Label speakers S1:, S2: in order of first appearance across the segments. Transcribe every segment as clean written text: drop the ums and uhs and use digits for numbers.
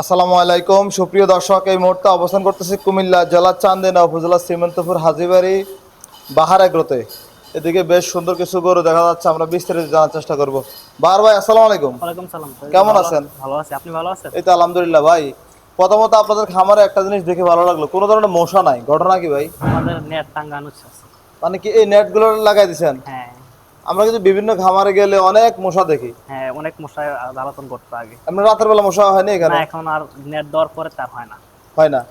S1: আসসালামু আলাইকুম সুপ্রিয় দর্শক, এই মুহূর্তে অবস্থান করতেছি কুমিল্লা জেলার চান্দিনা উপজেলা শ্রীমন্তপুর হাজীবাড়ি বাহার এগ্রোতে। এদিকে বেশ সুন্দর কিছু গরু দেখা যাচ্ছে, আমরা বিস্তারিত জানার চেষ্টা করব। বাহার ভাই আসসালামু আলাইকুম।
S2: ওয়ালাইকুম সালাম।
S1: কেমন আছেন?
S2: ভালো আছি, আপনি ভালো আছেন?
S1: এই তো আলহামদুলিল্লাহ ভাই। প্রথমত আপনাদের খামারে একটা জিনিস দেখে ভালো লাগলো, কোনো ধরনের মশা নাই, ঘটনা কি ভাই?
S2: আমাদের নেট টাঙ্গানো আছে।
S1: মানে কি এই নেটগুলো লাগাই দিয়েছেন?
S2: হ্যাঁ
S1: আমরা কিন্তু বিভিন্ন খামারে গেলে অনেক মশা দেখি।
S2: হ্যাঁ, অনেক মশায় জ্বালাতন করতো আগে।
S1: আপনার রাতের বেলা মশা হয়নি
S2: না,
S1: এখানে?
S2: এখন আর নেট দেওয়ার পরে তার হয় না।
S1: হয় না।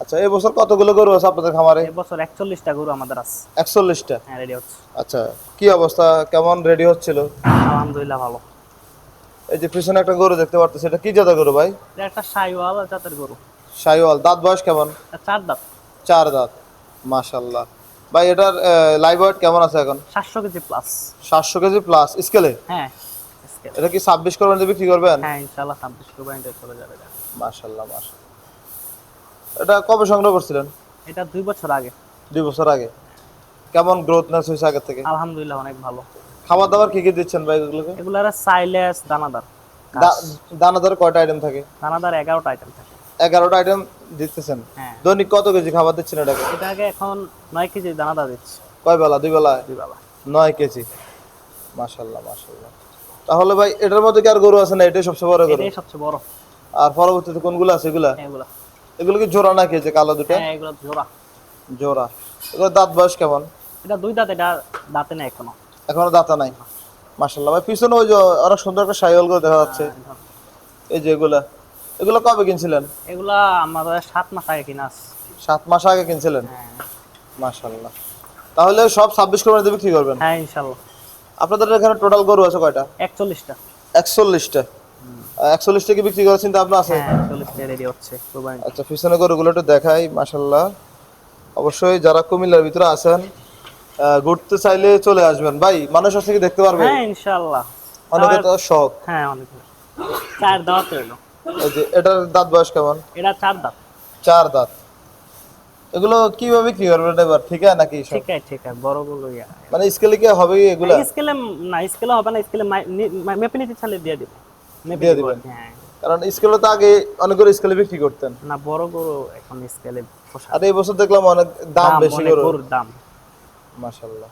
S1: আচ্ছা, এই বছর কতগুলো গরু আছে আপনাদের খামারে?
S2: এবছর 41টা গরু আমাদের আছে।
S1: 41টা।
S2: হ্যাঁ, রেডি হচ্ছে।
S1: আচ্ছা, কি অবস্থা, কেমন রেডি হচ্ছিল?
S2: আলহামদুলিল্লাহ ভালো।
S1: এই যে পিছনে একটা গরু দেখতে পারতেছি, এটা কি জাতের গরু ভাই?
S2: এটা একটা শাহিওয়াল জাতের গরু।
S1: শাহিওয়াল। দাঁত বয়স কেমন?
S2: এটা 4 দাঁত।
S1: 4 দাঁত। মাশাআল্লাহ। ভাই এটার লাইভ ওয়েট কেমন আছে এখন?
S2: 700 কেজি প্লাস।
S1: 700 কেজি প্লাস স্কেলে?
S2: হ্যাঁ স্কেল।
S1: এটা কি 26 করবেন, বিক্রি করবেন?
S2: হ্যাঁ ইনশাআল্লাহ 26 কোরবানিতে চলে যাবে এটা।
S1: মাশাআল্লাহ মাশাআল্লাহ। এটা কবে সংগ্রহ করছিলেন?
S2: এটা 2 বছর আগে।
S1: 2 বছর আগে। কেমন গ্রোথ নেস হয়েছে আগে থেকে?
S2: আলহামদুলিল্লাহ অনেক ভালো।
S1: খাবার দাবার কি কি দিচ্ছেন ভাই এগুলোকে?
S2: এগুলার সাইলেস দানাদার।
S1: দানাদার কয়টা আইটেম থাকে?
S2: দানাদার 11টা আইটেম থাকে।
S1: 11টা আইটেম দিতেছেন।
S2: হ্যাঁ,
S1: দৈনিক কত কেজি খাবার দিচ্ছেন এটাকে?
S2: এটাকে এখন 9 কেজি দানাদার দিচ্ছি।
S1: কয় বেলা? 2 বেলায়?
S2: 2 বেলা।
S1: 9 কেজি। মাশাআল্লাহ মাশাআল্লাহ। তাহলে ভাই এটার মধ্যে কি আর গরু আছে না, এটাই সবচেয়ে বড় গরু?
S2: এটাই সবচেয়ে বড়।
S1: আর পরবর্তীতে কোনগুলো আছে এগুলা?
S2: এগুলা।
S1: এগুলো কি জোড়া নাকি, যে কালো দুটো?
S2: হ্যাঁ এগুলো জোড়া।
S1: জোড়া। এগুলো দাঁত বয়স কেমন?
S2: এটা 2 দাঁত, এটা দাঁতে নেই এখনো।
S1: এখনো দাঁতা নাই। মাশাআল্লাহ ভাই, পিছনে ওই যে অনেক সুন্দর একটা শাহিওয়াল গরু দেখা যাচ্ছে। এই যে এগুলা, এগুলো কবে কিনছিলেন?
S2: এগুলা আমাদের 7 মাস আগে কিনা আছে।
S1: 7 মাস আগে কিনছিলেন?
S2: হ্যাঁ
S1: মাশাআল্লাহ। তাহলে সব 26 করে দিয়ে বিক্রি করবেন?
S2: হ্যাঁ ইনশাআল্লাহ।
S1: আপনাদের এখানে টোটাল গরু আছে কয়টা?
S2: 41টা।
S1: 41টা। 41টা কি বিক্রি করার চিন্তা ভাবনা আছে?
S2: হ্যাঁ 41টা রেডি হচ্ছে কোরবানি।
S1: আচ্ছা, পিছনে গরুগুলো একটু দেখাই। মাশাআল্লাহ। অবশ্যই যারা কুমিল্লার ভিতরে আছেন, ঘুরতে চাইলে চলে আসবেন ভাই, মানুষ আছে কি দেখতে পারবে?
S2: হ্যাঁ ইনশাআল্লাহ।
S1: অনেকে তো শখ।
S2: হ্যাঁ অনেক। 4 দাঁত হলো।
S1: এই যে এটার দাঁত বয়স কেমন?
S2: এটা 4 দাঁত।
S1: 4 দাঁত। এগুলো কিভাবে বিক্রি করবেন এবার, ঠিক আছে নাকি সব?
S2: ঠিক আছে বড় গুলো ইয়া।
S1: মানে স্কেলে কি হবে এগুলা?
S2: স্কেলে না, স্কেলে হবে না, স্কেলে মেপে নিতে চাইলে দিয়ে দিব। মেপে
S1: দিয়ে
S2: দিব।
S1: দিবেন?
S2: হ্যাঁ।
S1: কারণ স্কেলে তো আগে অনেক করে স্কেলে বিক্রি করতেন।
S2: না, বড় গরু এখন স্কেলে
S1: আর এই বছর দেখলাম অনেক দাম বেশি
S2: অনেক
S1: গরুর।
S2: গরুর দাম।
S1: মাশাআল্লাহ।